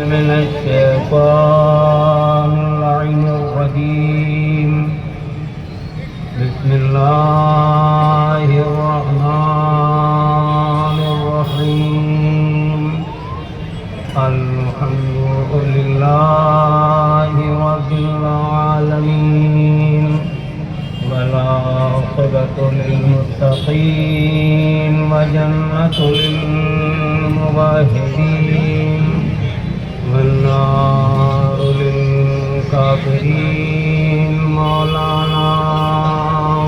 من الشيطان اللعين الرجيم. بسم الله الرحمن الرحيم. الحمد لله رب العالمين، والعاقبة للمتقين، وجنة للموحدين، والنار للكافرين. مولانا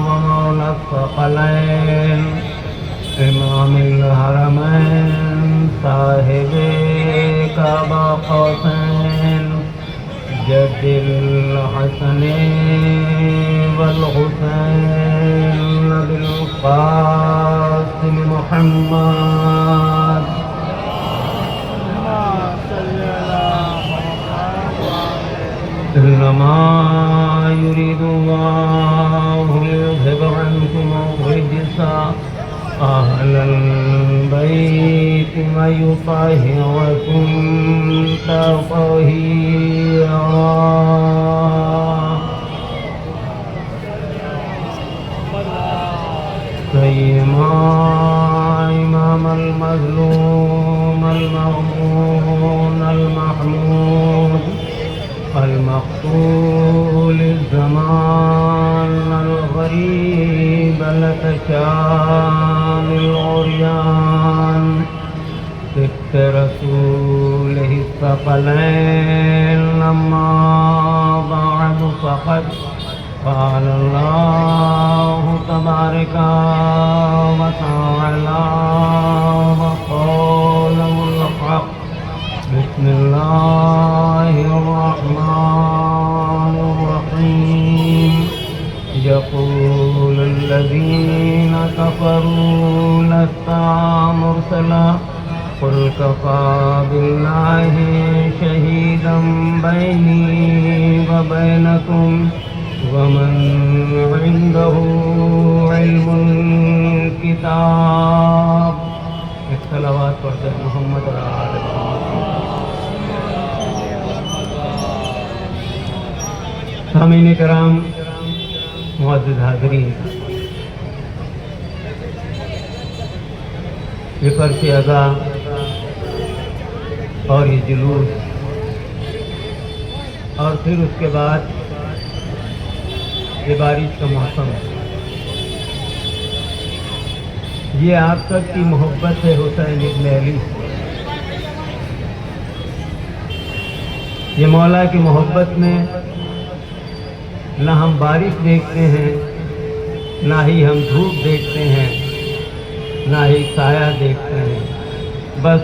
ومولى الثقلين، امام الحرمين، صاحب کعبہ قوسین، جد الحسن والحسین، نبی القاسم محمد. انما يريد الله ليذهب عنكم الرجس أهل البيت ويطهركم تطهيرا. سيما إمام المظلوم المغبون المحمود المقتول الزمان الغريب الأتشام العريان، سبت رسوله الثقلين. أما بعد فقد قال الله تبارك وتعالى وقوله الحق. بسم الله الرحمن الرحيم. يقول الذين كفروا لست مرسلا قل كفى بالله شهيدا بيني وبينكم ومن عنده علم الكتاب. صلوات پڑھتے محمد اور آل محمد. سامعین کرام، معزز حاضرین، یہ پرچہ اذا اور یہ جلوس اور پھر اس کے بعد یہ بارش کا موسم، یہ آپ سب کی محبت ہے حسین ابن علی. یہ مولا کی محبت میں نہ ہم بارش دیکھتے ہیں، نہ ہی ہم دھوپ دیکھتے ہیں، نہ ہی سایہ دیکھتے ہیں، بس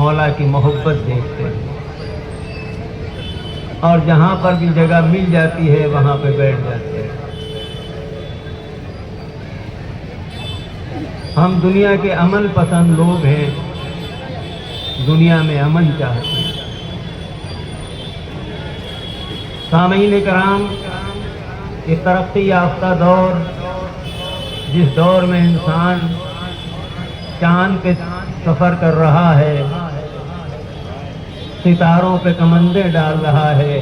مولا کی محبت دیکھتے ہیں. اور جہاں پر بھی جگہ مل جاتی ہے وہاں پہ بیٹھ جاتے ہیں. ہم دنیا کے امن پسند لوگ ہیں، دنیا میں امن چاہتے ہیں. سامعین کرام، یہ ترقی یافتہ دور، جس دور میں انسان چاند پہ سفر کر رہا ہے، ستاروں پہ کمندیں ڈال رہا ہے،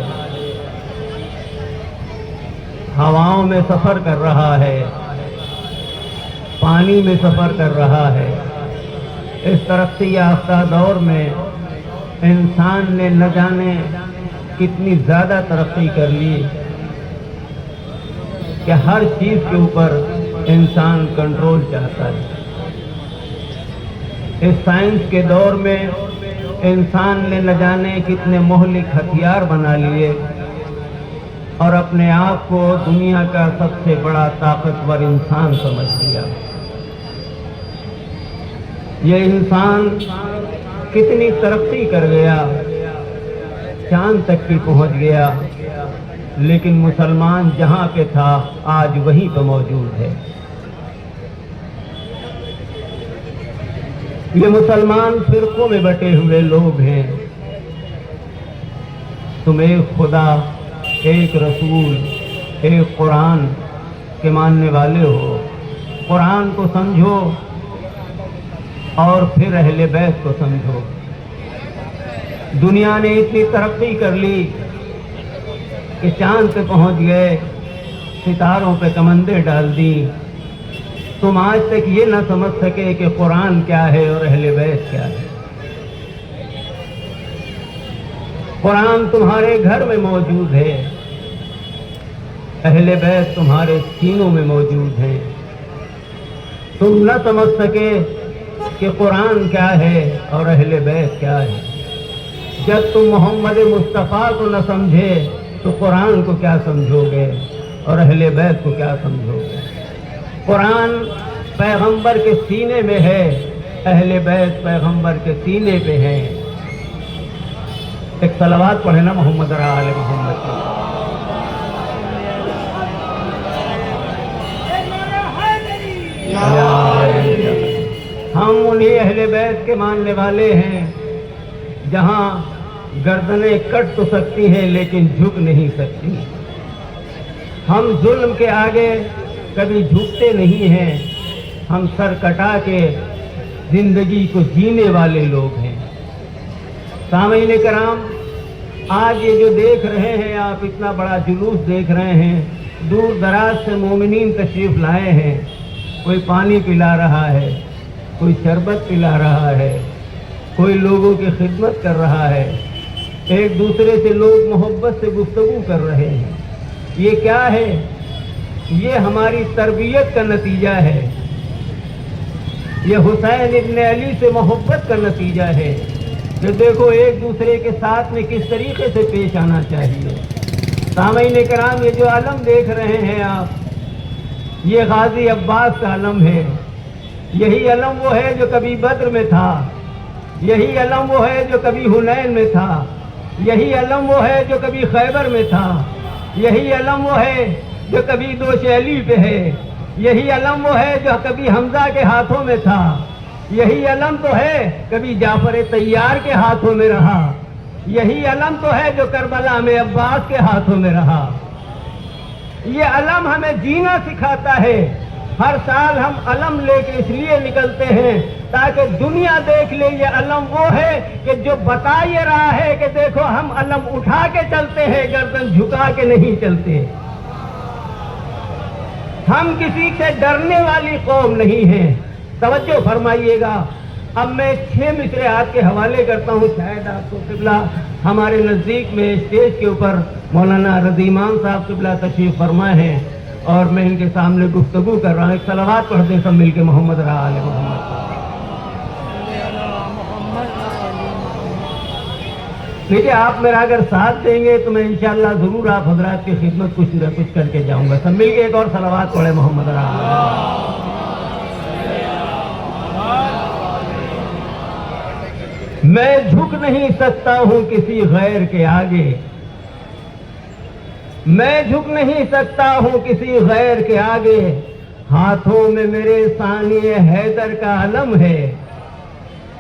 ہواؤں میں سفر کر رہا ہے، پانی میں سفر کر رہا ہے، اس ترقی یافتہ دور میں انسان نے نہ جانے کتنی زیادہ ترقی کر لی کہ ہر چیز کے اوپر انسان کنٹرول چاہتا ہے. اس سائنس کے دور میں انسان نے نہ جانے کتنے مہلک ہتھیار بنا لیے اور اپنے آپ کو دنیا کا سب سے بڑا طاقتور انسان سمجھ لیا. یہ انسان کتنی ترقی کر گیا، چاند تک کی پہنچ گیا، لیکن مسلمان جہاں پہ تھا آج وہیں پہ موجود ہے. یہ مسلمان فرقوں میں بٹے ہوئے لوگ ہیں. تم ایک خدا، ایک رسول، ایک قرآن کے ماننے والے ہو. قرآن کو سمجھو اور پھر اہل بیت کو سمجھو. دنیا نے اتنی ترقی کر لی کہ چاند پہ پہنچ گئے، ستاروں پہ کمندیں ڈال دی، تم آج تک یہ نہ سمجھ سکے کہ قرآن کیا ہے اور اہل بیت کیا ہے۔ قرآن تمہارے گھر میں موجود ہے، اہل بیت تمہارے سینوں میں موجود ہیں۔ تم نہ سمجھ سکے کہ قرآن کیا ہے اور اہل بیت کیا ہے۔ جب تم محمد مصطفیٰ کو نہ سمجھے تو قرآن کو کیا سمجھو گے اور اہل بیت کو کیا سمجھو گے؟ قرآن پیغمبر کے سینے میں ہے، اہل بیت پیغمبر کے سینے پہ ہیں۔ ایک صلوات پڑھے نا محمد آل محمد کی۔ ہم انہی اہل بیت کے ماننے والے ہیں جہاں گردنیں کٹ تو سکتی ہیں لیکن جھک نہیں سکتی۔ ہم ظلم کے آگے کبھی جھکتے نہیں ہیں، ہم سر کٹا کے زندگی کو جینے والے لوگ ہیں۔ سامعین کرام، آج یہ جو دیکھ رہے ہیں آپ، اتنا بڑا جلوس دیکھ رہے ہیں، دور دراز سے مومنین تشریف لائے ہیں۔ کوئی پانی پلا رہا ہے، کوئی شربت پلا رہا ہے، کوئی لوگوں کی خدمت کر رہا ہے، ایک دوسرے سے لوگ محبت سے گفتگو کر رہے ہیں۔ یہ کیا ہے؟ یہ ہماری تربیت کا نتیجہ ہے، یہ حسین ابن علی سے محبت کا نتیجہ ہے کہ دیکھو ایک دوسرے کے ساتھ میں کس طریقے سے پیش آنا چاہیے۔ سامعین کرام، یہ جو علم دیکھ رہے ہیں آپ، یہ غازی عباس کا علم ہے۔ یہی علم وہ ہے جو کبھی بدر میں تھا، یہی علم وہ ہے جو کبھی حنین میں تھا، یہی علم وہ ہے جو کبھی خیبر میں تھا، یہی علم وہ ہے جو کبھی دوش علی پہ ہے، یہی علم وہ ہے جو کبھی حمزہ کے ہاتھوں میں تھا، یہی علم تو ہے کبھی جعفر طیار کے ہاتھوں میں رہا، یہی علم تو ہے جو کربلا میں عباس کے ہاتھوں میں رہا۔ یہ علم ہمیں جینا سکھاتا ہے۔ ہر سال ہم علم لے کے اس لیے نکلتے ہیں تاکہ دنیا دیکھ لے یہ علم وہ ہے کہ جو بتا یہ رہا ہے کہ دیکھو ہم علم اٹھا کے چلتے ہیں، گردن جھکا کے نہیں چلتے۔ ہم کسی سے ڈرنے والی قوم نہیں ہیں۔ توجہ فرمائیے گا۔ اب میں 6 مصرعات کے حوالے کرتا ہوں، شاید آپ کو قبلہ ہمارے نزدیک میں اسٹیج کے اوپر مولانا رضی امام صاحب قبلہ تشریف فرما ہے اور میں ان کے سامنے گفتگو کر رہا ہوں۔ ایک صلوات پڑھ دیں سب مل کے محمد آل محمد۔ دیکھیے آپ میرا اگر ساتھ دیں گے تو میں انشاءاللہ ضرور آپ حضرات کی خدمت کچھ نہ کچھ کر کے جاؤں گا۔ سب مل کے ایک اور صلوات پڑھے محمد آل۔ میں جھک نہیں سکتا ہوں کسی غیر کے آگے، میں جھک نہیں سکتا ہوں کسی غیر کے آگے، ہاتھوں میں میرے ثانی حیدر کا علم ہے۔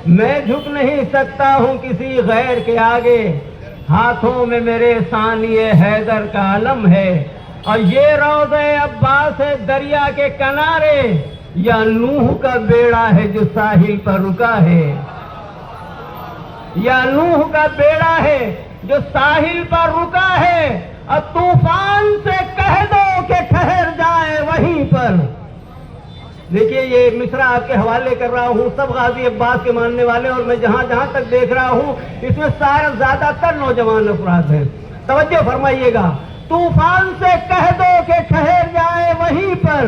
میں جھک نہیں سکتا ہوں کسی غیر کے آگے، ہاتھوں میں میرے ثانی حیدر کا علم ہے۔ اور یہ روضہ عباس ہے دریا کے کنارے، یا نوح کا بیڑا ہے جو ساحل پر رکا ہے، یا نوح کا بیڑا ہے جو ساحل پر رکا ہے، اور طوفان سے کہہ دو کہ ٹھہر جائے وہیں پر۔ دیکھیے یہ مصرع آپ کے حوالے کر رہا ہوں، سب غازی عباس کے ماننے والے، اور میں جہاں جہاں تک دیکھ رہا ہوں اس میں سارے زیادہ تر نوجوان افراد ہیں۔ توجہ فرمائیے گا۔ طوفان سے کہہ دو کہ ٹھہر جائے وہیں پر،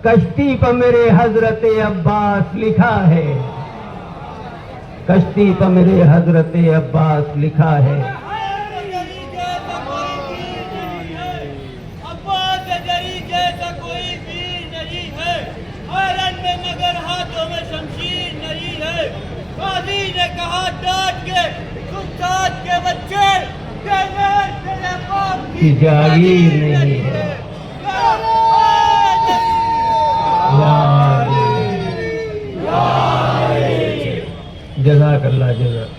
کشتی پر میرے حضرت عباس لکھا ہے، کشتی پر میرے حضرت عباس لکھا ہے۔ نے کہا ڈانٹ کے تم ساتھ کے بچے کی جاگیر نہیں ہے۔ جزاک اللہ جزاک۔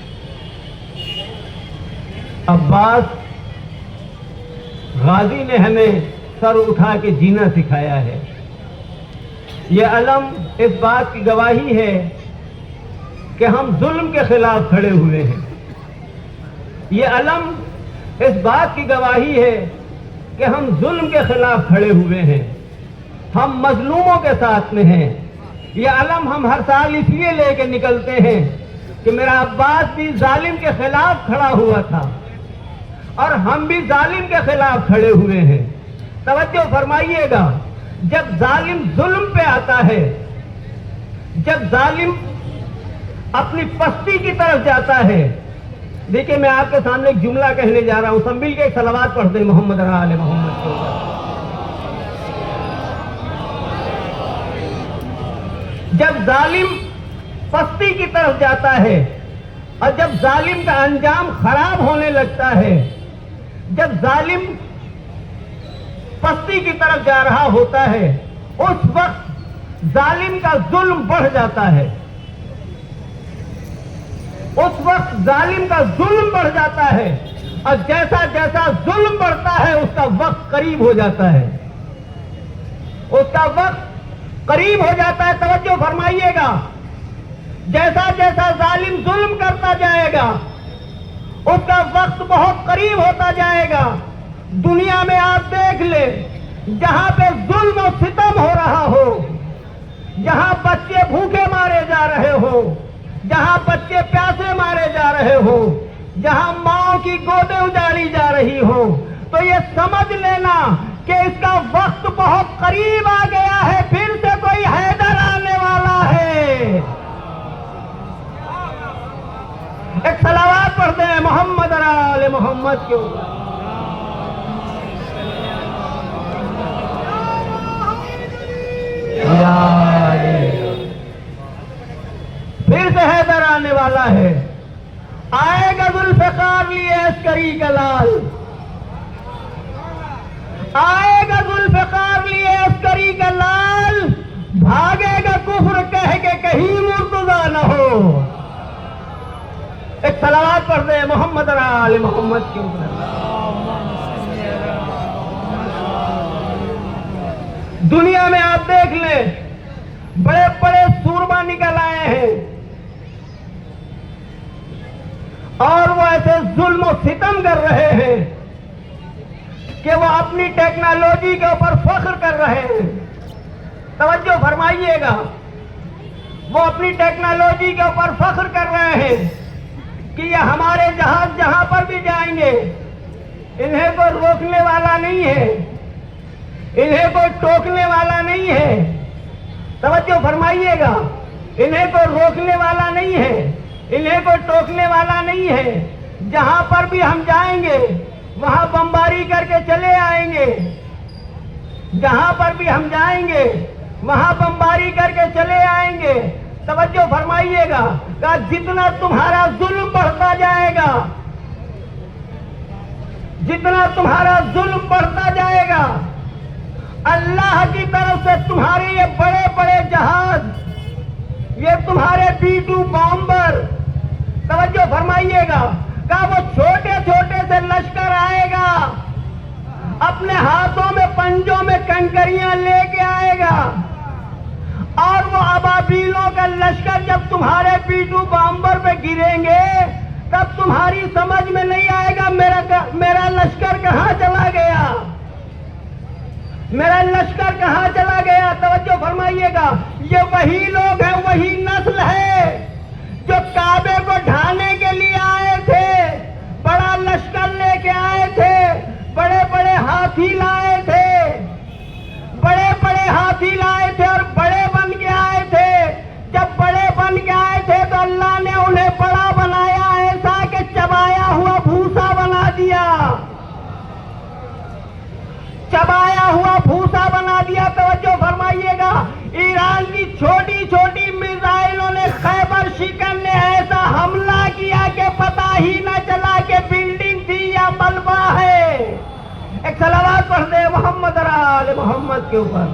عباس غازی نے ہمیں سر اٹھا کے جینا سکھایا ہے۔ یہ علم اس بات کی گواہی ہے کہ ہم ظلم کے خلاف کھڑے ہوئے ہیں، یہ علم اس بات کی گواہی ہے کہ ہم ظلم کے خلاف کھڑے ہوئے ہیں، ہم مظلوموں کے ساتھ میں ہیں۔ یہ علم ہم ہر سال اس لیے لے کے نکلتے ہیں کہ میرا عباس بھی ظالم کے خلاف کھڑا ہوا تھا اور ہم بھی ظالم کے خلاف کھڑے ہوئے ہیں۔ توجہ فرمائیے گا، جب ظالم ظلم پہ آتا ہے، جب ظالم اپنی پستی کی طرف جاتا ہے، دیکھیں میں آپ کے سامنے ایک جملہ کہنے جا رہا ہوں، سب مل کے ایک صلوات پڑھتے ہیں محمد آل محمد کے اوپر۔ جب ظالم پستی کی طرف جاتا ہے اور جب ظالم کا انجام خراب ہونے لگتا ہے، جب ظالم پستی کی طرف جا رہا ہوتا ہے، اس وقت ظالم کا ظلم بڑھ جاتا ہے، اس وقت ظالم کا ظلم بڑھ جاتا ہے، اور جیسا جیسا ظلم بڑھتا ہے اس کا وقت قریب ہو جاتا ہے، اس کا وقت قریب ہو جاتا ہے۔ توجہ فرمائیے گا، جیسا جیسا ظالم ظلم کرتا جائے گا اس کا وقت بہت قریب ہوتا جائے گا۔ دنیا میں آپ دیکھ لیں، جہاں پہ ظلم و ستم ہو رہا ہو، جہاں بچے بھوکے مارے جا رہے ہو، جہاں بچے پیاسے مارے جا رہے ہو، جہاں ماں کی گودیں اجاڑی جا رہی ہو، تو یہ سمجھ لینا کہ اس کا وقت بہت قریب آ گیا ہے، پھر سے کوئی حیدر آنے والا ہے۔ ایک صلوات پڑھتے ہیں محمد آل محمد کے اوپر۔ پھر سے حیدر آنے والا ہے، آئے گا ذوالفقار لیے عسکری کا لال، آئے گا ذوالفقار لیے عسکری کا لال، بھاگے گا کفر کہہ کے کہیں مرتضیٰ نہ ہو۔ ایک صلوات پڑھتے ہیں محمد آل محمد کے اوپر۔ دنیا میں آپ دیکھ لیں، بڑے بڑے سورما نکل آئے ہیں اور وہ ایسے ظلم و ستم کر رہے ہیں کہ وہ اپنی ٹیکنالوجی کے اوپر فخر کر رہے ہیں۔ توجہ فرمائیے گا، وہ اپنی ٹیکنالوجی کے اوپر فخر کر رہے ہیں کہ یہ ہمارے جہاز جہاں پر بھی جائیں گے انہیں کوئی روکنے والا نہیں ہے، انہیں کوئی ٹوکنے والا نہیں ہے۔ توجہ فرمائیے گا، انہیں کوئی روکنے والا نہیں ہے، انہیں کوئی ٹوکنے والا نہیں ہے۔ جہاں پر بھی ہم جائیں گے وہاں بمباری کر کے چلے آئیں گے، جہاں پر بھی ہم جائیں گے وہاں بمباری کر کے چلے آئیں گے۔ توجہ فرمائیے گا کہ جتنا تمہارا ظلم بڑھتا جائے گا، جتنا تمہارا ظلم بڑھتا جائے گا، اللہ کی طرف سے تمہارے یہ بڑے بڑے جہاز، یہ تمہارے B-2 بامبر، توجہ فرمائیے گا کہ وہ چھوٹے چھوٹے سے لشکر آئے گا، اپنے ہاتھوں میں پنجوں میں کنکریاں لے کے آئے گا، اور وہ ابابیلوں کا لشکر جب تمہارے B-2 بامبر پہ گریں گے تب تمہاری سمجھ میں نہیں آئے گا میرا لشکر کہاں چلا گیا، میرا لشکر کہاں چلا گیا۔ توجہ فرمائیے گا، یہ وہی لوگ ہیں، وہی نسل ہے جو کعبے کو ڈھانے کے لیے آئے تھے، بڑا لشکر لے کے آئے تھے، بڑے بڑے ہاتھی لائے تھے، بڑے بڑے ہاتھی لائے تھے اور بڑے بن کے آئے تھے۔ جب بڑے بن کے آئے تھے تو اللہ نے انہیں بڑا بنایا، ایسا کہ چبایا ہوا بھوسا بنا دیا، چبایا ہوا بھوسا بنا دیا۔ توجہ فرمائیے گا، ایران کی چھوٹی چھوٹی میزائلوں نے خیبر شکن نے ایسا حملہ کیا کہ پتہ ہی نہ چلا کہ بلڈنگ تھی یا ملبہ ہے۔ ایک صلوات پڑھتے ہیں محمد آل محمد کے اوپر۔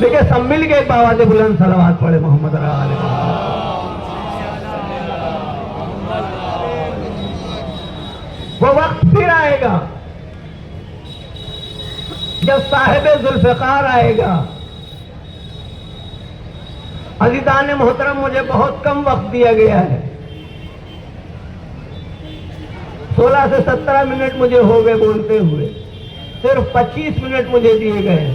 دیکھیں سب مل کے ایک آواز بلند صلوات پڑھے محمد آل محمد۔ وہ وقت پھر آئے گا جب صاحب ذوالفقار آئے گا عزیزان محترم، مجھے بہت کم وقت دیا گیا ہے، 16 سے 17 منٹ مجھے ہو گئے بولتے ہوئے، صرف 25 منٹ مجھے دیے گئے ہیں،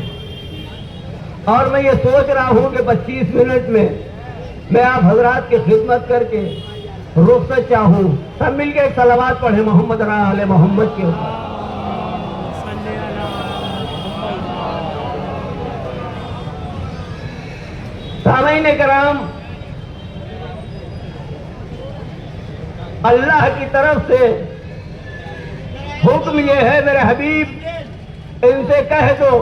اور میں یہ سوچ رہا ہوں کہ 25 منٹ میں میں آپ حضرات کی خدمت کر کے رخصت چاہوں۔ سب مل کے ایک صلوات پڑھیں محمد علی محمد کے اوپر۔ سامعین کرام، اللہ کی طرف سے حکم یہ ہے میرے حبیب، ان سے کہہ دو،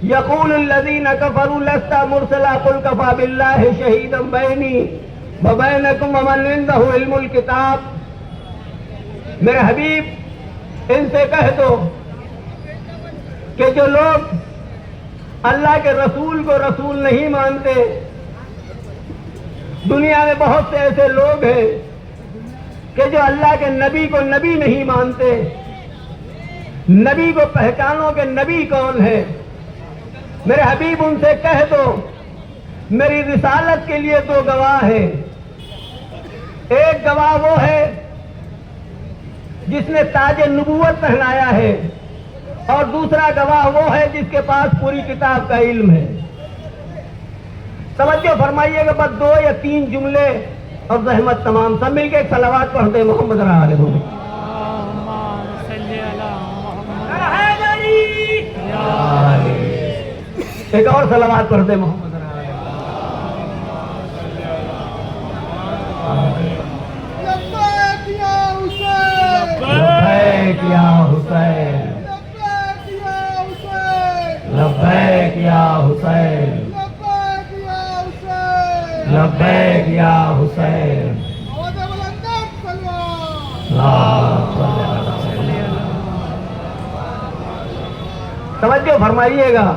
یقول الذین کفروا لست مرسلا قل کفی باللہ شہیدا بینی وبینکم ومن عندہ علم الکتاب۔ میرے حبیب ان سے کہہ دو کہ جو لوگ اللہ کے رسول کو رسول نہیں مانتے، دنیا میں بہت سے ایسے لوگ ہیں کہ جو اللہ کے نبی کو نبی نہیں مانتے۔ نبی کو پہچانو کہ نبی کون ہے۔ میرے حبیب ان سے کہہ دو، میری رسالت کے لیے 2 گواہ ہیں۔ ایک گواہ وہ ہے جس نے تاج نبوت پہنایا ہے، اور دوسرا گواہ وہ ہے جس کے پاس پوری کتاب کا علم ہے۔ توجہ فرمائیے گا، بس 2 یا 3 جملے اور زحمت تمام، سب مل کے ایک صلوات پڑھتے محمد علی محمد۔ ایک اور صلوات پڑھتے محمد علی۔ لبیک یا حسین، لبیک یا حسین، لبیک یا حسین، لبیک یا حسین، لبیک یا حسین۔ آواز بلند سلوات۔ توجہ فرمائیے گا،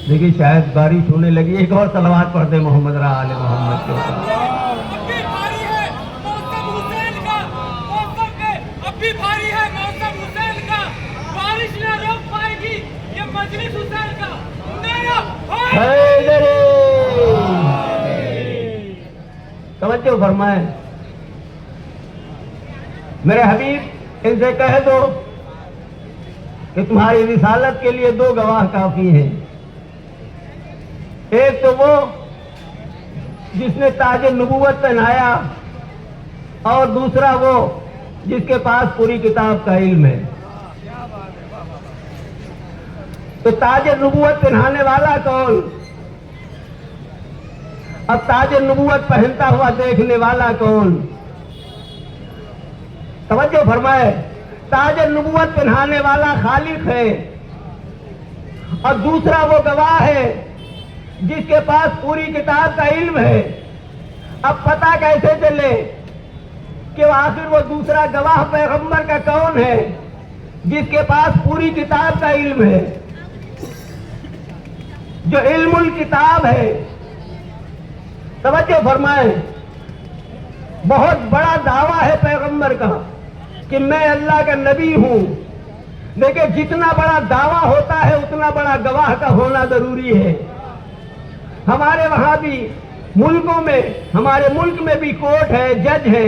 دیکھیے شاید بارش ہونے لگی، ایک اور صلوات پڑھتے محمد علی محمد کے اوپر۔ اب بھی بھاری ہے موسم حسین کا، موسم کے اب بھی بھاری ہے موسم حسین کا، بارش نہ روک پائے گی یہ مجلس حسین کا۔ نعرہ حیدری! توجہ فرمائیں، میرے حبیب ان سے کہہ دو کہ تمہاری رسالت کے لیے 2 گواہ کافی ہیں۔ ایک تو وہ جس نے تاج نبوت پہنایا، اور دوسرا وہ جس کے پاس پوری کتاب کا علم ہے۔ تو تاج نبوت پہنانے والا کون؟ اب تاج نبوت پہنتا ہوا دیکھنے والا کون؟ توجہ فرمائے، تاج نبوت پہنانے والا خالق ہے، اور دوسرا وہ گواہ ہے جس کے پاس پوری کتاب کا علم ہے۔ اب پتہ کیسے چلے کہ آخر وہ دوسرا گواہ پیغمبر کا کون ہے جس کے پاس پوری کتاب کا علم ہے، جو علم الکتاب ہے۔ توجہ فرمائیں، بہت بڑا دعویٰ ہے پیغمبر کا کہ میں اللہ کا نبی ہوں، لیکن جتنا بڑا دعویٰ ہوتا ہے اتنا بڑا گواہ کا ہونا ضروری ہے۔ ہمارے وہاں بھی ملکوں میں، ہمارے ملک میں بھی کورٹ ہے، جج ہے،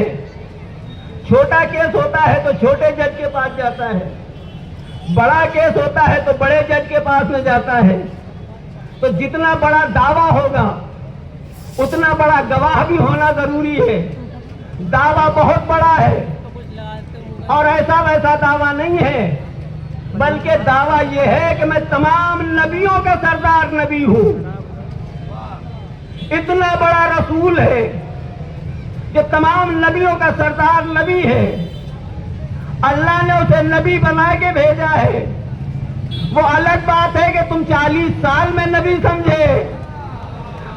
چھوٹا کیس ہوتا ہے تو چھوٹے جج کے پاس جاتا ہے، بڑا کیس ہوتا ہے تو بڑے جج کے پاس میں جاتا ہے۔ تو جتنا بڑا دعویٰ ہوگا اتنا بڑا گواہ بھی ہونا ضروری ہے۔ دعویٰ بہت بڑا ہے، اور ایسا ویسا دعویٰ نہیں ہے، بلکہ دعویٰ یہ ہے کہ میں تمام نبیوں کا سردار نبی ہوں۔ اتنا بڑا رسول ہے کہ تمام نبیوں کا سردار نبی ہے، اللہ نے اسے نبی بنا کے بھیجا ہے۔ وہ الگ بات ہے کہ تم 40 سال میں نبی سمجھے،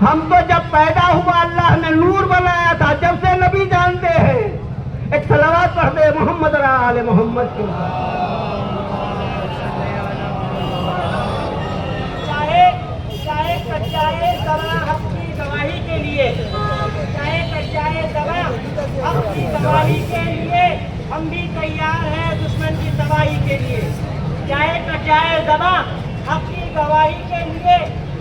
ہم تو جب پیدا ہوا اللہ نے نور بنایا تھا، جب سے نبی جانتے ہیں۔ ایک صلوات پڑھتے محمد علی محمد کے اوپر۔ چاہے کچائے زباں حق کی گواہی کے لیے، چاہے کچائے زباں حق کی گواہی کے لیے، ہم بھی تیار ہیں دشمن کی تباہی کے لیے۔ چاہے کچائے زباں حق کی گواہی کے لیے،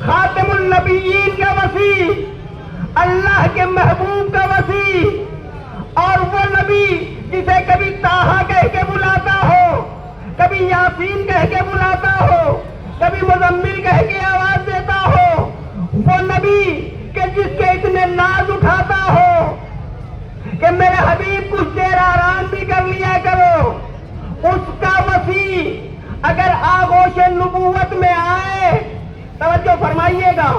خاتم النبیین کا وسیع، اللہ کے محبوب کا وسیع، اور وہ نبی جسے کبھی طٰہٰ کہہ کے بلاتا ہو، کبھی یاسین کہہ کے بلاتا ہو، کبھی مزمل کہہ کے آواز دیتا ہو، وہ نبی کہ جس کے اتنے ناز اٹھاتا ہو کہ میرے حبیب کچھ دیر آرام بھی کر لیا کرو، اس کا وسیع اگر آغوش نبوت میں آئے، توجہ فرمائیے گا،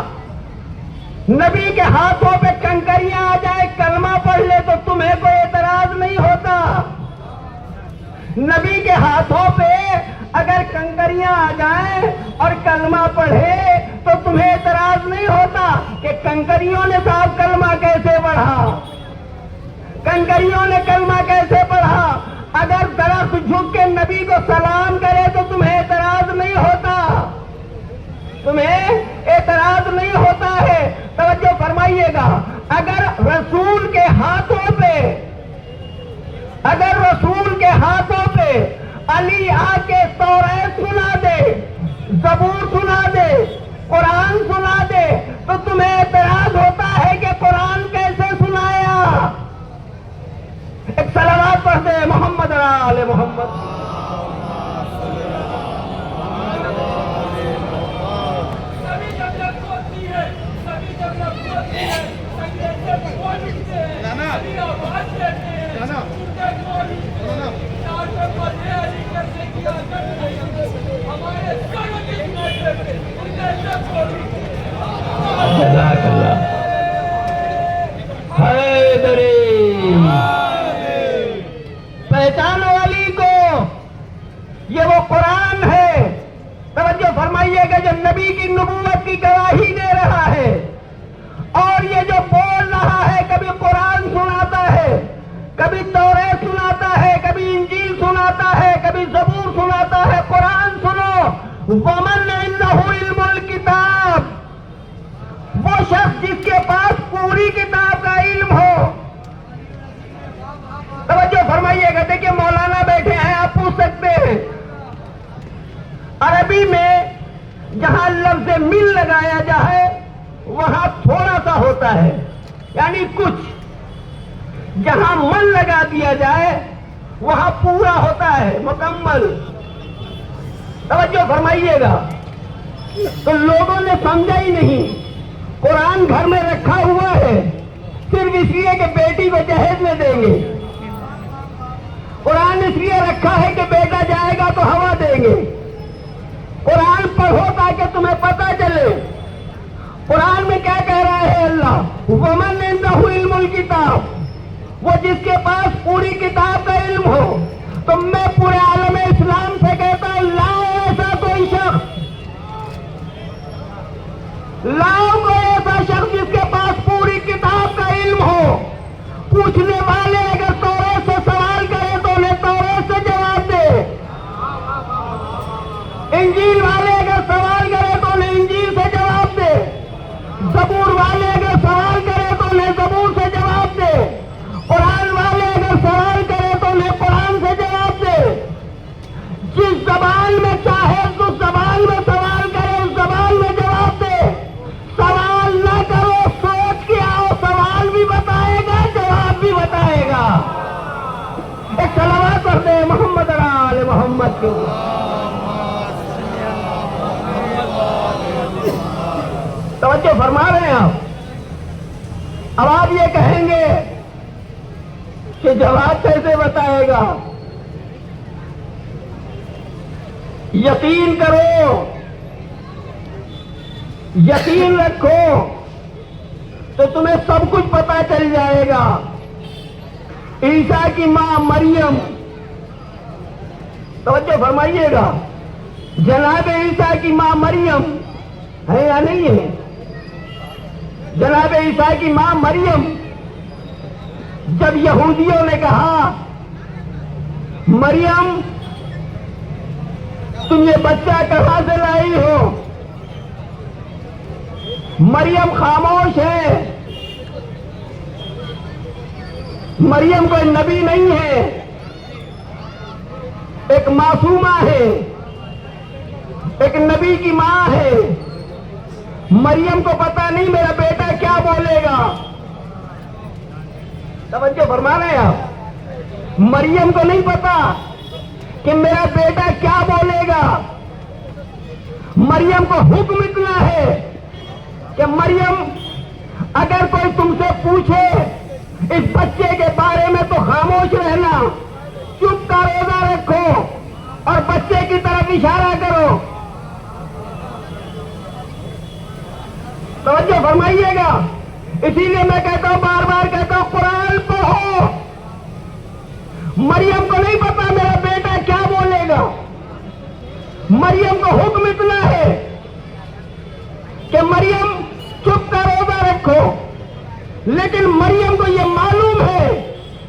نبی کے ہاتھوں پہ کنکریاں آ جائے، کلمہ پڑھ لے تو تمہیں کوئی اعتراض نہیں ہوتا۔ نبی کے ہاتھوں پہ اگر کنکریاں آ جائیں اور کلمہ پڑھے تو تمہیں اعتراض نہیں ہوتا کہ کنکریوں نے صاحب کلمہ کیسے پڑھا، کنکریوں نے کلمہ کیسے پڑھا۔ اگر درخت جھک کے نبی کو سلام کرے تو تمہیں اعتراض نہیں ہوتا، تمہیں اعتراض نہیں ہوتا ہے۔ توجہ فرمائیے گا، اگر رسول کے ہاتھوں پہ، اگر رسول کے ہاتھوں پہ علی آ کے توریت سنا دے، زبور سنا دے، قرآن سنا دے تو تمہیں اعتراض ہوتا ہے کہ قرآن کیسے سنایا؟ ایک صلوات پڑھ دے محمد آل محمد۔ سبھی جب لفظ ہوتی ہے، سبھی جب لفظ ہوتی ہے، سنگے سے بول اٹھتے ہیں، سبھی آواز دیتے ہیں، اٹھتے بول اٹھتے ہیں، چار پہ پڑھے علی کرنے کی عادت نہیں، ہمارے سر کی میٹر پہ اٹھتے سے بول اٹھتے ہیں۔ جزاک اللہ حیدری۔ پہچانو علی کو، یہ وہ قرآن ہے، توجہ فرمائیے گا، جو نبی کی نبوت کی گواہی دے رہا ہے، اور یہ جو بول رہا ہے، کبھی قرآن سناتا ہے، کبھی توریت سناتا ہے، کبھی انجیل سناتا ہے، کبھی زبور سناتا ہے۔ قرآن سنو، وَمَنْ عِنْدَهُ عِلْمُ الْكِتَابِ، وہ شخص جس کے پاس پوری کتاب کا علم ہو۔ توجہ فرمائیے گا، دیکھیں مولانا بیٹھے ہیں، آپ پوچھ سکتے ہیں، عربی میں جہاں لفظ مل لگایا جائے وہاں تھوڑا سا ہوتا ہے، یعنی کچھ، جہاں من لگا دیا جائے وہاں پورا ہوتا ہے، مکمل۔ توجہ فرمائیے گا، تو لوگوں نے سمجھا ہی نہیں، قرآن گھر میں رکھا ہوا ہے صرف اس لیے کہ بیٹی کو جہیز میں دیں گے، قرآن اس لیے رکھا ہے کہ بیٹا جائے گا تو ہوا دیں گے۔ قرآن پڑھو تاکہ تمہیں پتہ چلے قرآن میں کیا کہہ رہا ہے اللہ، وَمَنْ عِنْدَهُ عِلْمُ الْكِتَابِ، وہ جس کے پاس پوری کتاب کا علم ہو۔ تو میں پورے عالم اسلام سے کہتا ہوں، لاؤ ایسا کوئی شخص، لاؤ کوئی ایسا شخص جس کے پاس پوری کتاب کا علم ہو۔ پوچھنے والے اگر توریت سے سوال کرے تو انہیں توریت سے جواب دے، انجیل والے اگر سوال کرے تو انہیں انجیل سے جواب دے، زبور والے اگر سوال کرے تو انہیں زبور سے جواب دے، قرآن والے اگر سوال کرے تو انہیں قرآن سے جواب دے۔ جس زبان میں چاہے اس زبان میں سوال کرے، اس زبان میں جواب دے۔ سوال نہ کرو، سوچ کے آؤ، سوال بھی بتائے گا، جواب بھی بتائے گا۔ ایک صلوات پڑھ دے محمد آل محمد کے۔ توجہ فرما رہے ہیں آپ؟ اب آپ یہ کہیں گے کہ جواب کیسے بتائے گا؟ یقین کرو، یقین رکھو تو تمہیں سب کچھ پتہ چل جائے گا۔ عیسیٰ کی ماں مریم، توجہ فرمائیے گا، جناب عیسیٰ کی ماں مریم ہے یا نہیں ہے؟ جناب عیسیٰ کی ماں مریم، جب یہودیوں نے کہا مریم تم یہ بچہ کہاں سے لائی ہو، مریم خاموش ہے، مریم کوئی نبی نہیں ہے، ایک معصومہ ہے، ایک نبی کی ماں ہے، مریم کو پتا نہیں میرا بیٹا کیا بولے گا. توجہ فرما رہے ہیں آپ؟ مریم کو نہیں پتا کہ میرا بیٹا کیا بولے گا. مریم کو حکم اتنا ہے کہ مریم اگر کوئی تم سے پوچھے اس بچے کے بارے میں تو خاموش رہنا، چپ کا روزہ رکھو اور بچے کی طرف اشارہ کرو. توجہ فرمائیے گا. اسی لیے میں کہتا ہوں، بار بار کہتا ہوں، قرآن پڑھو. مریم کو نہیں پتا میرا بیٹا کیا بولے گا. مریم کو حکم اتنا ہے کہ مریم چپ کا روزہ رکھو، لیکن مریم کو یہ معلوم ہے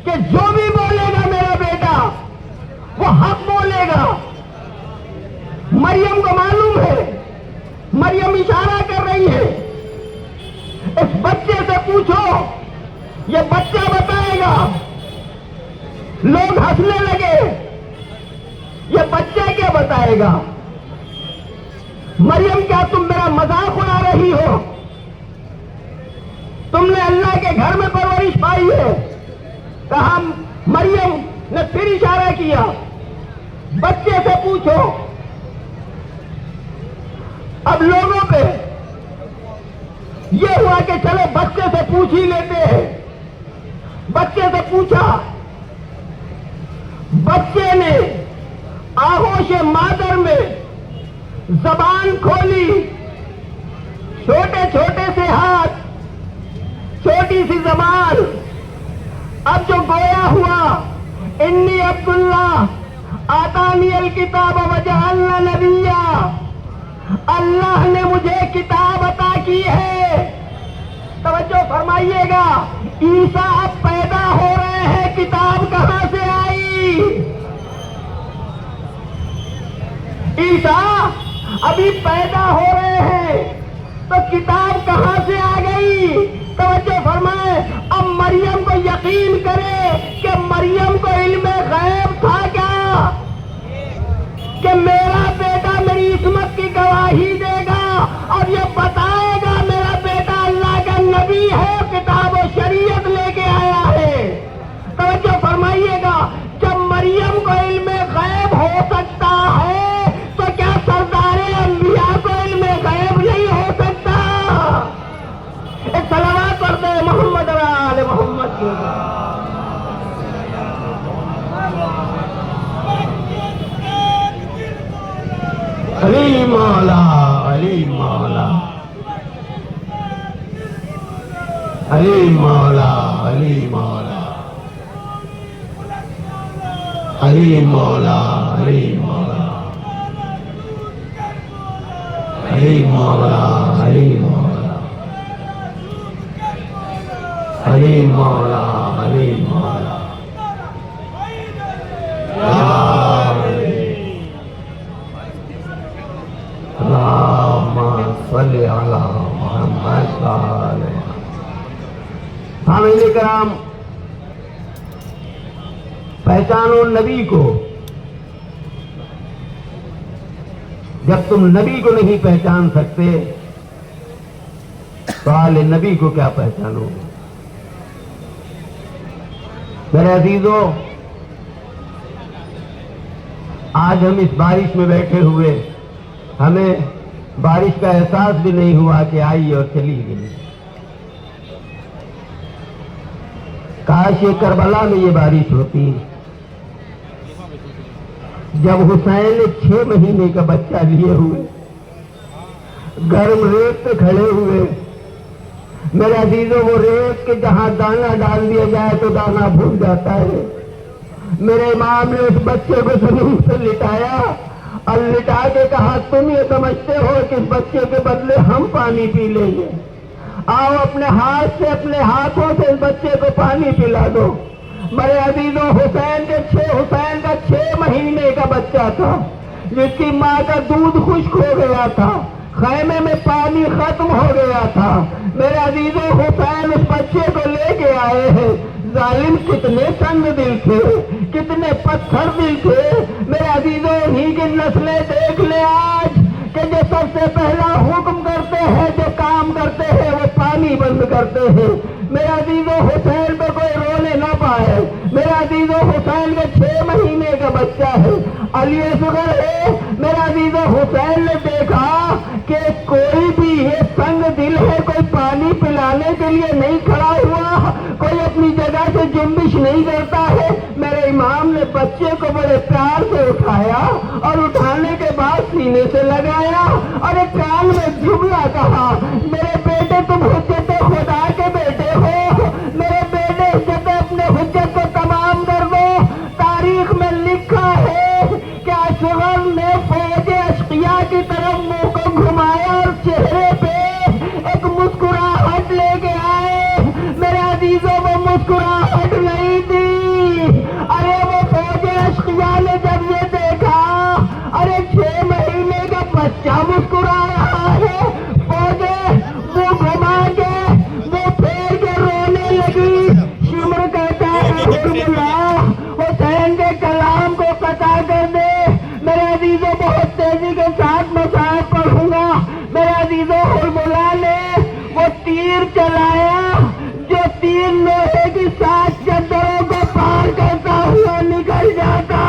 کہ جو بھی بولے گا میرا بیٹا وہ حق بولے گا. مریم کو معلوم ہے. مریم اشارہ کر رہی ہے، اس بچے سے پوچھو، یہ بچہ بتائے گا. لوگ ہنسنے لگے، یہ بچہ کیا بتائے گا. مریم کیا تم میرا مذاق اڑا رہی ہو؟ تم نے اللہ کے گھر میں پرورش پائی ہے. کہا مریم نے پھر اشارہ کیا، بچے سے پوچھو. اب لوگوں پہ یہ ہوا کہ چلو بچے سے پوچھ ہی لیتے ہیں. بچے سے پوچھا، بچے نے آغوش مادر میں زبان کھولی، چھوٹے چھوٹے سے ہاتھ، چھوٹی سی زبان. اب جو گویا ہوا، انی عبداللہ آتانی الکتاب وجعلنی نبیا، اللہ نے مجھے کتاب عطا کی ہے. توجہ فرمائیے گا. عیسیٰ اب پیدا ہو رہے ہیں، کتاب کہاں سے آئی؟ عیسیٰ ابھی پیدا ہو رہے ہیں تو کتاب کہاں سے آ گئی؟ توجہ فرمائے. اب مریم کو یقین کرے کہ مریم کو علم غیب تھا کیا کہ میرا بیٹا میری عصمت کی گواہی دے گا اور یہ بتائے گا میرا بیٹا اللہ کا نبی ہے، کتاب و شریعت لے کے آیا ہے. توجہ فرمائیے گا. جب مریم کو علم غیب ہو سکتا ہے تو کیا سردار انبیاء کو علم غیب نہیں ہو سکتا؟ ایک صلوات پڑھتے ہیں محمد آل محمد کی. علی مولا، علی مولا، علی مولا، علی مولا، علی مولا، علی مولا، علی مولا، علی مولا، علی مولا، علی مولا. صلی علی محمد. حامد کرام، پہچانو نبی کو. جب تم نبی کو نہیں پہچان سکتے تو آل نبی کو کیا پہچانو گے؟ میرے عزیزو، آج ہم اس بارش میں بیٹھے ہوئے، ہمیں بارش کا احساس بھی نہیں ہوا کہ آئی اور چلی گئی. کاش یہ کربلا میں یہ بارش ہوتی جب حسین 6 مہینے کا بچہ لیے ہوئے گرم ریت پہ کھڑے ہوئے. میرے عزیزوں، وہ ریت کے جہاں دانا ڈال دیا جائے تو دانا بھول جاتا ہے. میرے امام نے اس بچے کو زمین پہ لٹایا اور لٹا کے کہا، تم یہ سمجھتے ہو کہ اس بچے کے بدلے ہم پانی پی لیں گے؟ آؤ اپنے ہاتھ سے، اپنے ہاتھوں سے اس بچے کو پانی پلا دو. میرے عزیزوں، حسین کا 6 مہینے کا بچہ تھا جس کی ماں کا دودھ خشک ہو گیا تھا، خیمے میں پانی ختم ہو گیا تھا. میرے عزیزوں، حسین اس بچے کو لے کے آئے ہیں. ظالم کتنے تنگ دل تھے، کتنے پتھر دل تھے. میرے عزیزوں، انہی کی نسلیں دیکھ لے آج کہ جو سب سے پہلا حکم کرتے ہیں، جو پانی بند کرتے ہیں. میرے عزیزو حسین پہ کوئی رونے نہ پائے. میرے عزیزو حسین کے 6 مہینے کا بچہ ہے, علی اصغر ہے. میرے عزیزو حسین نے دیکھا کہ کوئی بھی یہ تنگ دل ہے, کوئی پانی پلانے کے لیے نہیں کھڑا ہوا, کوئی اپنی جگہ سے جنبش نہیں کرتا ہے. میرے امام نے بچے کو بڑے پیار سے اٹھایا اور اٹھانے کے بعد سینے سے لگایا اور ایک کان میں جملہ کہا, میرے بیٹے تم حجت خدا کے بیٹے ہو, میرے بیٹے حجت اپنے حجت کو تمام کر دو. تاریخ میں لکھا ہے کہ اصغر نے فوج اشقیاء کی طرف منہ کو گھمایا اور چہرے پہ ایک مسکراہٹ لے کے آئے. میرے عزیزوں وہ مسکراہٹ نہیں تھی. ارے وہ فوج اشقیاء نے جب یہ دیکھا, ارے 6 مہینے کا بچہ مسکرا رہا ہے, فوجیں وہ گھما کے وہ پھیر کے رونے لگی. شمر کہتا ہے حکم اللہ حسین کے کلام کو قطع کر دے. میرے عزیزوں بہت تیزی کے ساتھ مسائل پڑھوں گا. میرے عزیزوں حکم اللہ نے وہ تیر چلایا جو تیر لوہے کی 7 چدروں کو پار کرتا ہوا نکل جاتا,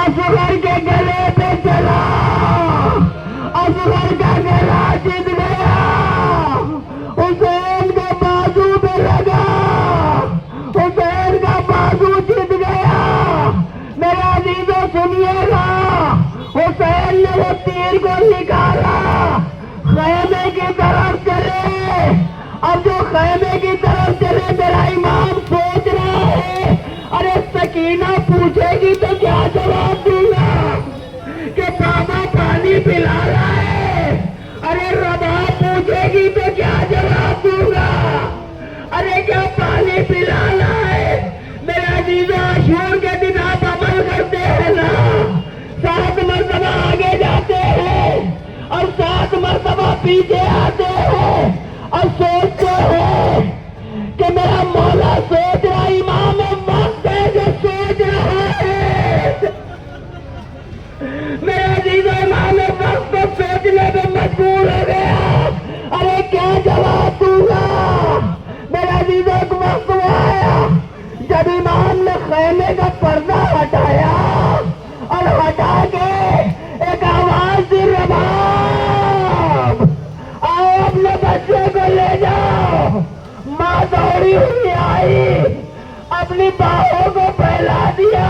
اصغر کے گلے پہ چلا. اصغر کا گلا جت گیا, حسین کا بازو پہ لگا, حسین کا بازو جت گیا. میرے عزیزوں سنیے گا, حسین نے وہ تیر کو نکالا, خیمے کی طرف چلے. اب جو خیمے کی طرف چلے میرا امام سوچ رہا ہے, ارے سکینہ پوچھے گی تو کیا جواب دوں گا کہ بابا پانی پلا رہا ہے. ارے رباب پوچھے گی تو کیا جواب دوں گا, ارے کیا پانی پلانا ہے. میرے عزیزوں عاشور کے دن آپ عمل کرتے ہیں نا, 7 مرتبہ آگے جاتے ہیں اور 7 مرتبہ پیچھے آتے ہیں اور سوچتے ہیں کہ میرا مولا سوچ رہا, امام وقت ہے جو سوچ رہا ہے. میرے عزیزوں امام وقت کو سوچنے میں مجبور ہو گیا, ارے کیا جواب دوں گا. میرے عزیزوں ایک وقت آیا جب امام نے خیمے کا پردہ ہٹایا اور ہٹا کے ایک آواز دی, رباب آؤ اپنے بچے کو لے جاؤ. ماں دوڑی ہوئی آئی, اپنی باہوں کو پھیلا دیا,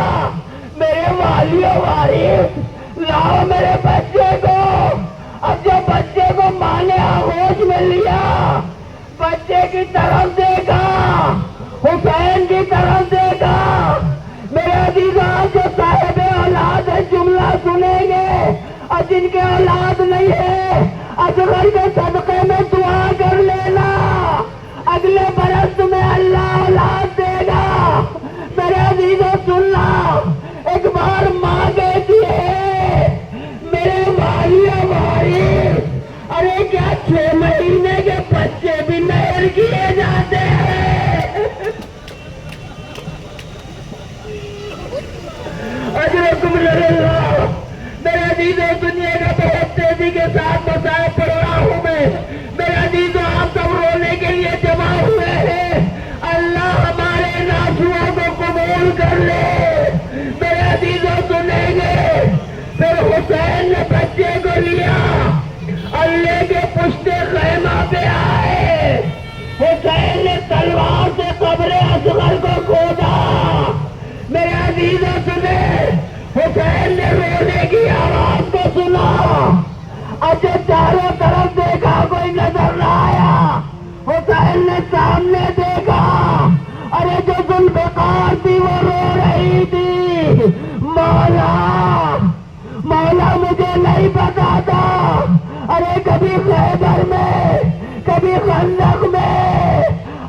میرے والیوں وارث لاؤ میرے بچے کو. اب جو بچے کو ماں نے آغوش میں لیا, بچے کی طرف دیکھا, حسین کی طرف دیکھا. میرے عزیزاں جو صاحب اولاد ہے جملہ سنیں گے, اور جن کے اولاد نہیں ہے اصغر کے صدقے میں دعا کر لینا, اگلے برس میں اللہ اولاد دے گا. میرے عزیزوں سننا, ایک بار ماں کہتی ہے میرے والیوں وارث, ارے کیا 6 مہینے کے بچے بھی نہر کیے جاتے ہیں. اجرکم اللہ. میرے عزیزوں سنیے گا, بہت تیزی کے ساتھ مسائل پڑھ رہا ہوں میں. میرے عزیزوں آپ سب رونے کے لیے جمع ہوئے ہیں, اللہ ہمارے ناسوؤں کو قبول کر لے. میرے عزیزوں سنیں گے, پھر حسین نے بچے کو لیا اور لے کے پشت خیمہ پہ آئے. حسین نے تلوار سے قبر اصغر کو کھودا. میرے عزیزوں سنیں, حسین نے رونے کی آواز کو سنا, اچھا چاروں طرف دیکھا کوئی نظر نہ آیا. حسین نے سامنے دیکھا, ارے جو ذوالفقار تھی وہ رو رہی تھی, مولا مولا مجھے نہیں پتا تھا, ارے کبھی خیبر میں کبھی خندق میں.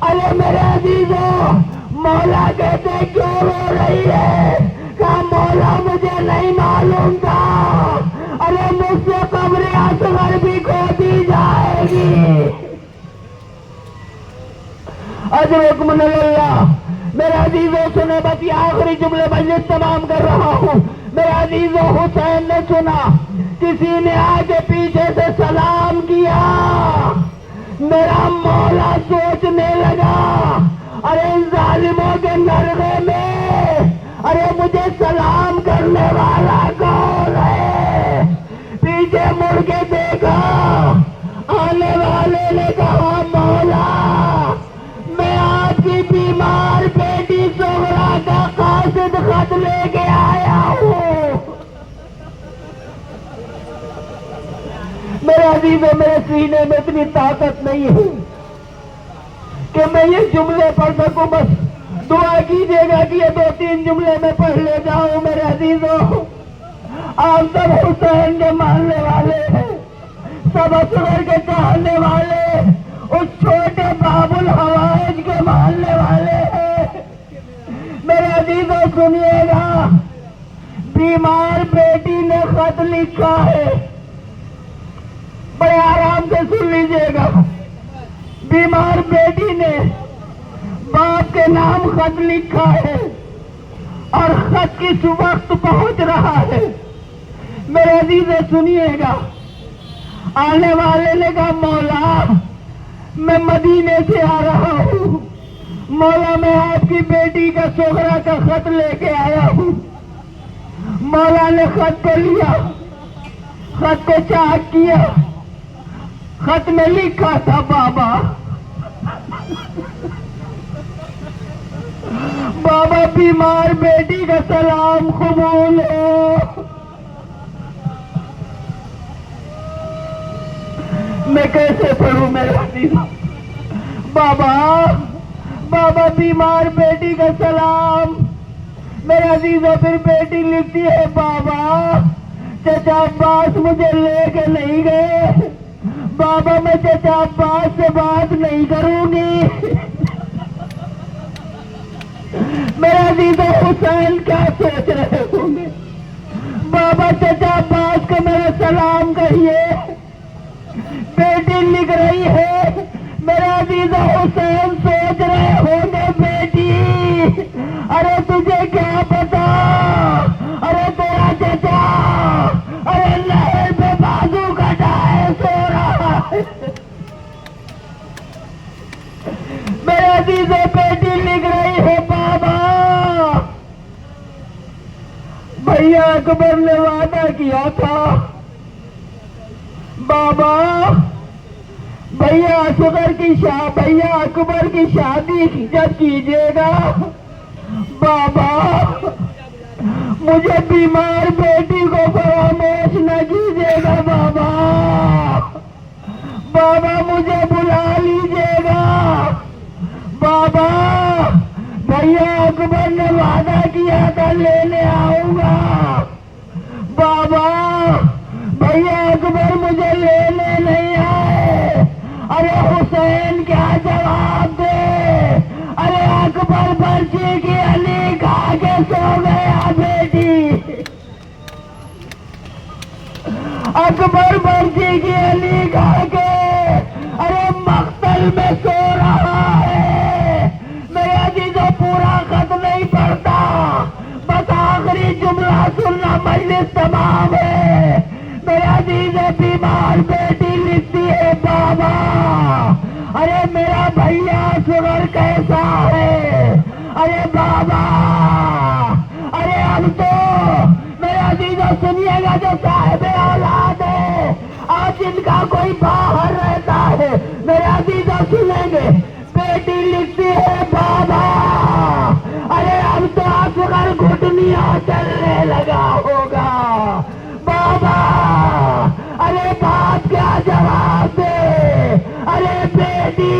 ارے میرے عزیزوں مولا کہتے کیوں رو رہی ہے, کہا مولا مجھے نہیں معلوم تھا, ارے مجھ سے قبر اصغر بھی کھودی جائے گی. اجرکم اللہ. میرے عزیزوں سنے, بس یہ آخری جملے مجلس تمام کر رہا ہوں. میرے عزیزوں حسین نے سنا کسی نے آ کے پیچھے سے سلام کیا, میرا مولا سوچنے لگا ارے ان ظالموں کے نرغے میں ارے مجھے سلام کرنے والا کون ہے؟ پیچھے مڑ کے دیکھا، آنے والے نے کہا مولا میں آپ کی بیمار بیٹی سغرا کا قاصد خط لے کے آیا ہوں۔ میرے عزیزوں، میرے سینے میں اتنی طاقت نہیں ہے کہ میں یہ جملے پڑھ سکوں، بس دعا کیجیے گا کہ یہ 2-3 جملے میں پڑھ لے جاؤں۔ میرے عزیزوں، آپ سب حسین کے ماننے والے ہیں، سب اصغر کے چاہنے والے، اس چھوٹے باب الحوائج کے ماننے والے ہیں۔ میرے عزیزوں سنیے گا، بیمار بیٹی نے خط لکھا ہے، بڑے آرام سے سن لیجیے گا۔ بیمار بیٹی نے باپ کے نام خط لکھا ہے اور خط کس وقت پہنچ رہا ہے؟ میرے عزیز سنیے گا، آنے والے نے کہا مولا میں مدینے سے آ رہا ہوں، مولا میں آپ کی بیٹی کا سغرا کا خط لے کے آیا ہوں۔ مولا نے خط کو لیا، خط کو چاک کیا، خط میں لکھا تھا بابا بابا بیمار بیٹی کا سلام قبول ہو۔ میں کیسے پڑھوں میرے عزیزوں؟ بابا بیمار بیٹی کا سلام۔ میرے عزیزوں پھر بیٹی لکھتی ہے بابا چچا عباس مجھے لے کے نہیں گئے، بابا میں چچا عباس سے بات نہیں کروں گی۔ میرے عزیزوں حسین کیا سوچ رہے ہوں گے؟ بابا چچا عباس کو میرا سلام کہیے۔ بیٹی لکھ رہی ہے، میرے عزیزوں حسین سوچ رہے ہوں گے بیٹی ارے تجھے کیا پتا، ارے تیرا چچا ارے نہر پہ بازو کٹائے سو رہا ہے۔ میرے عزیزوں بیٹی لکھ رہی ہے بابا بھیا اکبر نے وعدہ کیا تھا، بابا بھیا اکبر کی شادی جب کیجیے گا، بابا مجھے بیمار بیٹی کو فراموش نہ کیجیے گا، بابا مجھے بلا لیجیے گا، بابا بھیا اکبر نے وعدہ کیا تھا لینے آؤں گا، بابا بھیا اکبر مجھے لینے نہیں آئے۔ ارے حسین کیا جواب دے؟ ارے اکبر برچی کی علی کھا کے سو گیا بیٹی، اکبر برچی کی علی کھا کے ارے مقتل میں سو رہا ہے۔ میرے عزیزوں پورا خط نہیں پڑھتا، بس آخری جملہ سننا، مجلس تمام ہے۔ میرے عزیز بیمار بیٹی لکھتی ہے بابا ارے میرا بھیا سغر کیسا ہے؟ ارے بابا ارے اب تو میرے عزیزوں سنیے گا، جو صاحب اولاد ہے اور جن کا کوئی باہر رہتا ہے میرے عزیزوں سنیں گے، بیٹی لکھتی ہے بابا ارے اب تو اصغر گھٹنیاں چلنے لگا ہوگا، بابا ارے باپ کیا جواب دے؟ ارے بیٹی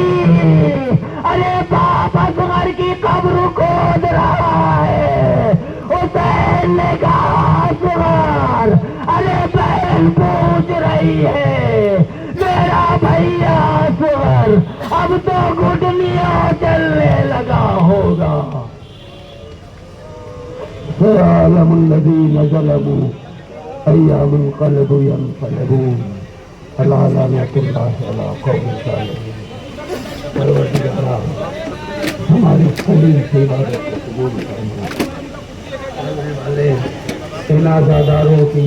ارے باپ اصغر کی قبر کھود رہا ہے۔ حسین نے کہا اصغر ارے بہن پوچھ رہی ہے، میرا بھیا اصغر اب تو گھٹنیاں چلنے لگا ہوگا۔ سيعلم الذين ظلموا أيام القلب ينقلبون ألا لعنة الله على قوم الظالمين۔ پروردگارا ہماری خلیل سے عبادت کو قبول کرنا، والے ان عزاداروں کی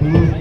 20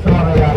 100,000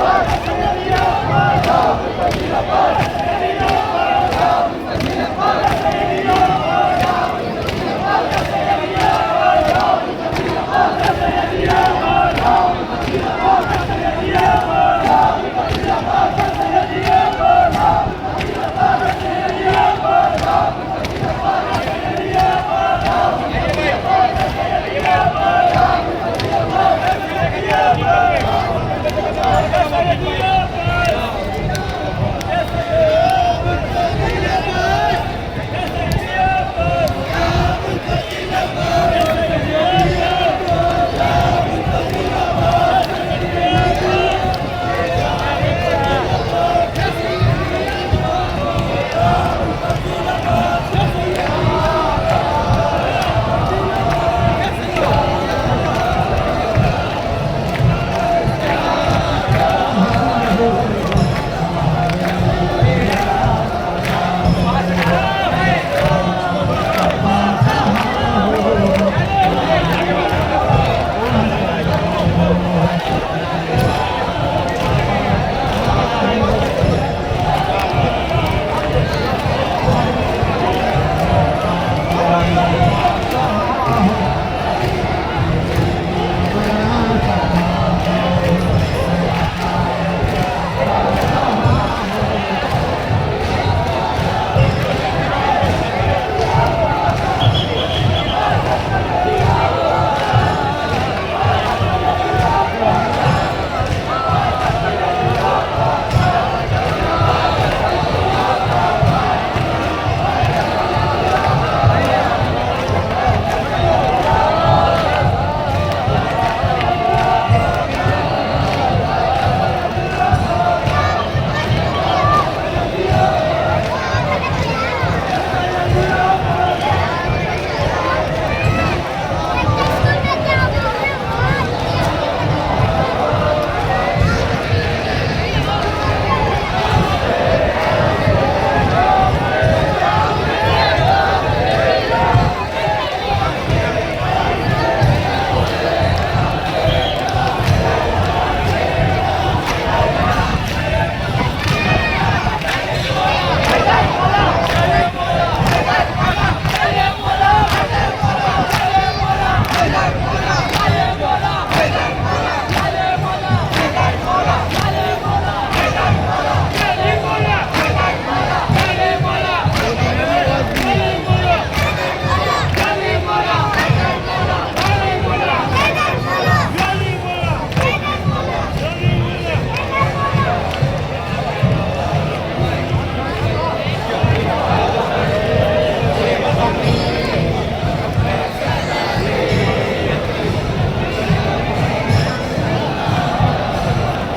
Seydi